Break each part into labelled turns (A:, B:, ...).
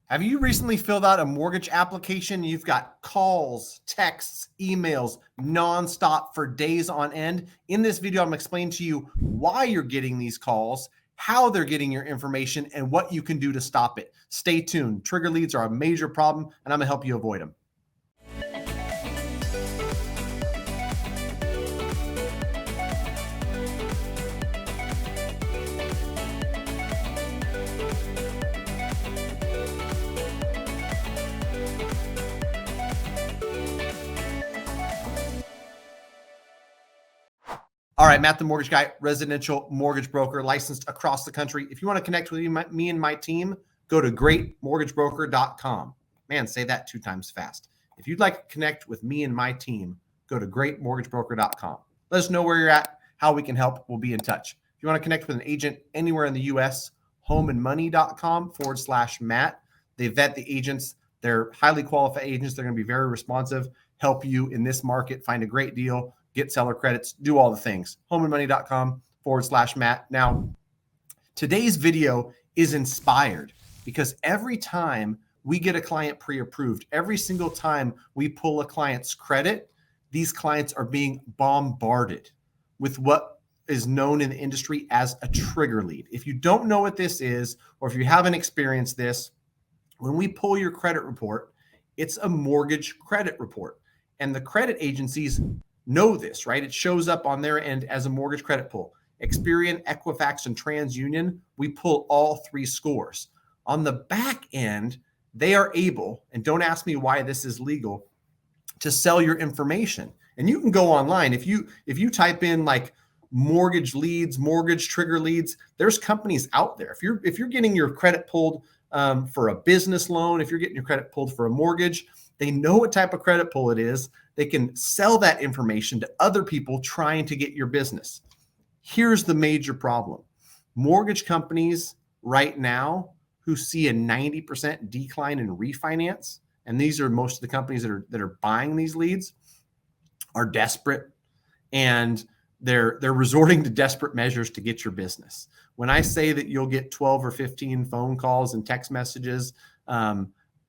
A: Have you recently filled out a mortgage application? You've got calls, texts, emails, nonstop for days on end. In this video, I'm explaining to you why you're getting these calls, how they're getting your information, and what you can do to stop it. Stay tuned. Trigger leads are a major problem, and I'm gonna help you avoid them. All right, Matt, the mortgage guy, residential mortgage broker, licensed across the country. If you want to connect with me and my team, go to greatmortgagebroker.com. Man, say that 2 times fast. If you'd like to connect with me and my team, go to greatmortgagebroker.com. Let us know where you're at, how we can help. We'll be in touch. If you want to connect with an agent anywhere in the U.S., homeandmoney.com/Matt. They vet the agents. They're highly qualified agents. They're going to be very responsive, help you in this market, find a great deal, get seller credits, do all the things. homeandmoney.com/Matt. Now, today's video is inspired because every time we get a client pre-approved, every single time we pull a client's credit, these clients are being bombarded with what is known in the industry as a trigger lead. If you don't know what this is, or if you haven't experienced this, when we pull your credit report, it's a mortgage credit report. And the credit agencies know this, right? It shows up on their end as a mortgage credit pull. Experian, Equifax, and TransUnion, we pull all 3 scores. On the back end, they are able, and don't ask me why this is legal, to sell your information. And you can go online. If you type in like mortgage leads, mortgage trigger leads, there's companies out there. If you're getting your credit pulled for a business loan, if you're getting your credit pulled for a mortgage, they know what type of credit pull it is. They can sell that information to other people trying to get your business. Here's the major problem. Mortgage companies right now who see a 90% decline in refinance, and these are most of the companies that are buying these leads, are desperate, and they're resorting to desperate measures to get your business. When I say that you'll get 12 or 15 phone calls and text messages,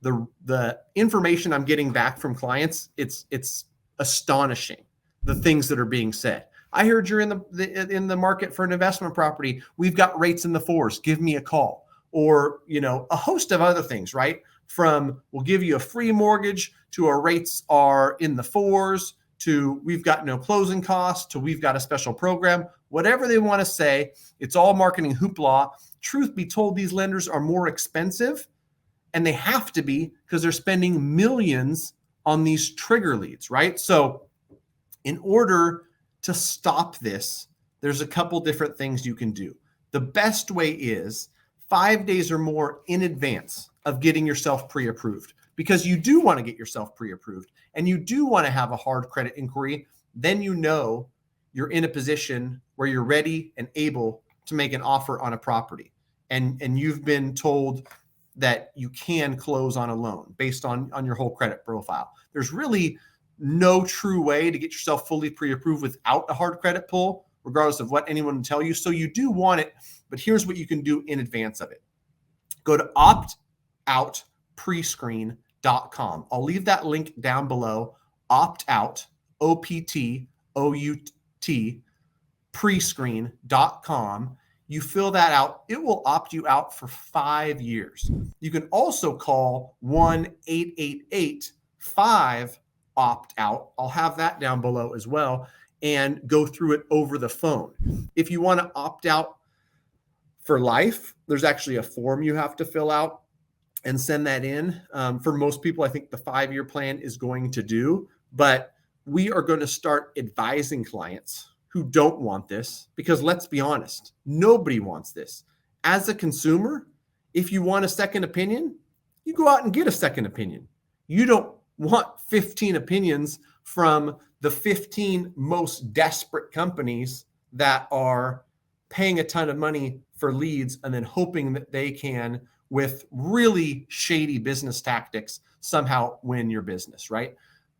A: the information I'm getting back from clients, it's astonishing, the things that are being said. I heard you're in the market for an investment property. We've got rates in the 4s. Give me a call. Or, a host of other things, right? From we'll give you a free mortgage to our rates are in the 4s to we've got no closing costs to we've got a special program. Whatever they want to say, it's all marketing hoopla. Truth be told, these lenders are more expensive, and they have to be because they're spending millions on these trigger leads, right? So in order to stop this, there's a couple different things you can do. The best way is 5 days or more in advance of getting yourself pre-approved, because you do want to get yourself pre-approved and you do want to have a hard credit inquiry. Then you're in a position where you're ready and able to make an offer on a property. And you've been told that you can close on a loan based on your whole credit profile. There's really no true way to get yourself fully pre-approved without a hard credit pull, regardless of what anyone will tell you. So you do want it, but here's what you can do in advance of it. Go to optoutprescreen.com. I'll leave that link down below. Opt out, OPTOUT, prescreen.com. You fill that out. It will opt you out for 5 years. You can also call 1-888-5-OPT-OUT. I'll have that down below as well, and go through it over the phone. If you want to opt out for life, there's actually a form you have to fill out and send that in. For most people, I think the 5-year plan is going to do, but we are going to start advising clients who don't want this, because let's be honest, nobody wants this. As a consumer, if you want a second opinion, you go out and get a second opinion. You don't want 15 opinions from the 15 most desperate companies that are paying a ton of money for leads and then hoping that they can, with really shady business tactics, somehow win your business, right?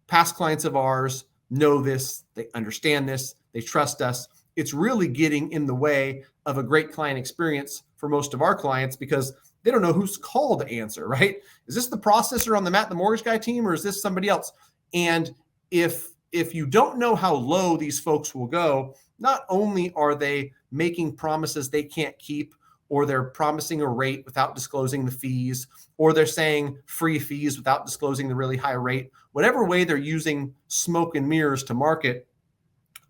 A: Past clients of ours know this, they understand this, they trust us. It's really getting in the way of a great client experience for most of our clients, because they don't know whose call to answer, right? Is this the processor on the Matt the Mortgage Guy team, or is this somebody else? And if you don't know how low these folks will go, not only are they making promises they can't keep, or they're promising a rate without disclosing the fees, or they're saying free fees without disclosing the really high rate, whatever way they're using smoke and mirrors to market.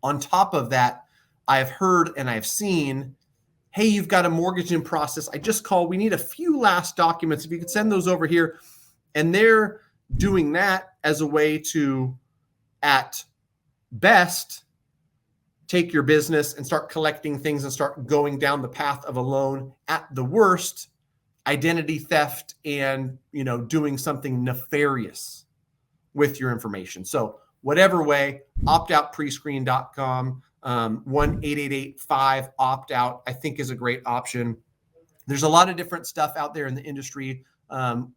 A: On top of that, I've heard and I've seen, hey, you've got a mortgage in process. I just called. We need a few last documents. If you could send those over here. And they're doing that as a way to, at best, take your business and start collecting things and start going down the path of a loan. At the worst, identity theft and, doing something nefarious with your information. So whatever way, optoutprescreen.com, 1-888-5-OPT-OUT, I think is a great option. There's a lot of different stuff out there in the industry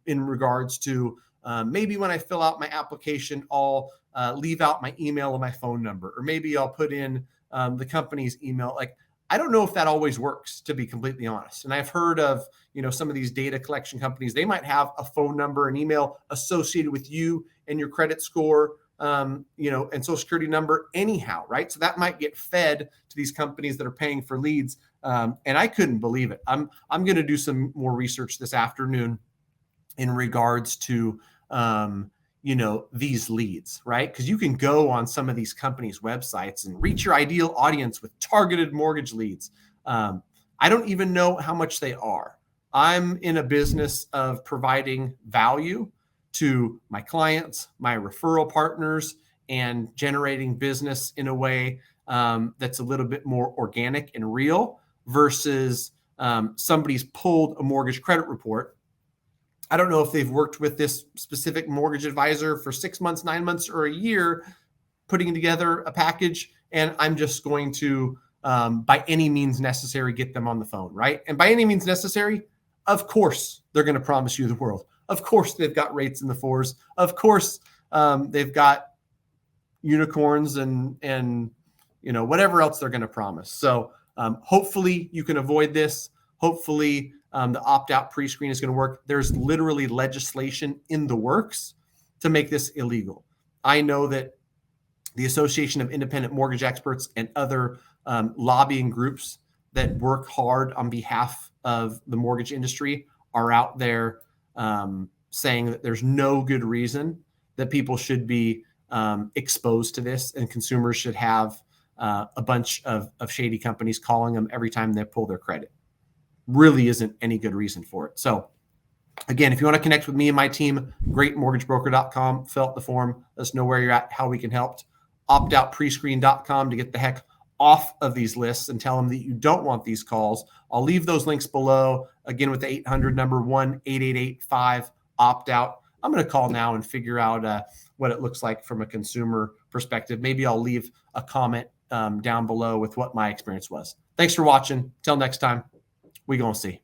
A: in regards to maybe when I fill out my application, I'll leave out my email and my phone number, or maybe I'll put in the company's email. Like, I don't know if that always works, to be completely honest. And I've heard of, some of these data collection companies, they might have a phone number and email associated with you and your credit score, and social security number anyhow, right? So that might get fed to these companies that are paying for leads. And I couldn't believe it. I'm going to do some more research this afternoon in regards to, these leads, right? Because you can go on some of these companies' websites and reach your ideal audience with targeted mortgage leads. I don't even know how much they are. I'm in a business of providing value to my clients, my referral partners, and generating business in a way that's a little bit more organic and real versus somebody's pulled a mortgage credit report. I don't know if they've worked with this specific mortgage advisor for 6 months, 9 months, or a year, putting together a package, and I'm just going to, by any means necessary, get them on the phone, right? And by any means necessary, of course, they're going to promise you the world. Of course, they've got rates in the 4s. Of course, they've got unicorns and whatever else they're going to promise. So hopefully you can avoid this. Hopefully the opt-out pre-screen is going to work. There's literally legislation in the works to make this illegal. I know that the Association of Independent Mortgage Experts and other lobbying groups that work hard on behalf of the mortgage industry are out there saying that there's no good reason that people should be exposed to this, and consumers should have a bunch of shady companies calling them every time they pull their credit. Really isn't any good reason for it. So again, if you want to connect with me and my team, greatmortgagebroker.com, fill out the form, let us know where you're at, how we can help. Optoutprescreen.com to get the heck off of these lists and tell them that you don't want these calls. I'll leave those links below, again, with the 800 number, 1-888-5-OPT-OUT. I'm going to call now and figure out what it looks like from a consumer perspective. Maybe I'll leave a comment down below with what my experience was. Thanks for watching. Till next time, we gonna see.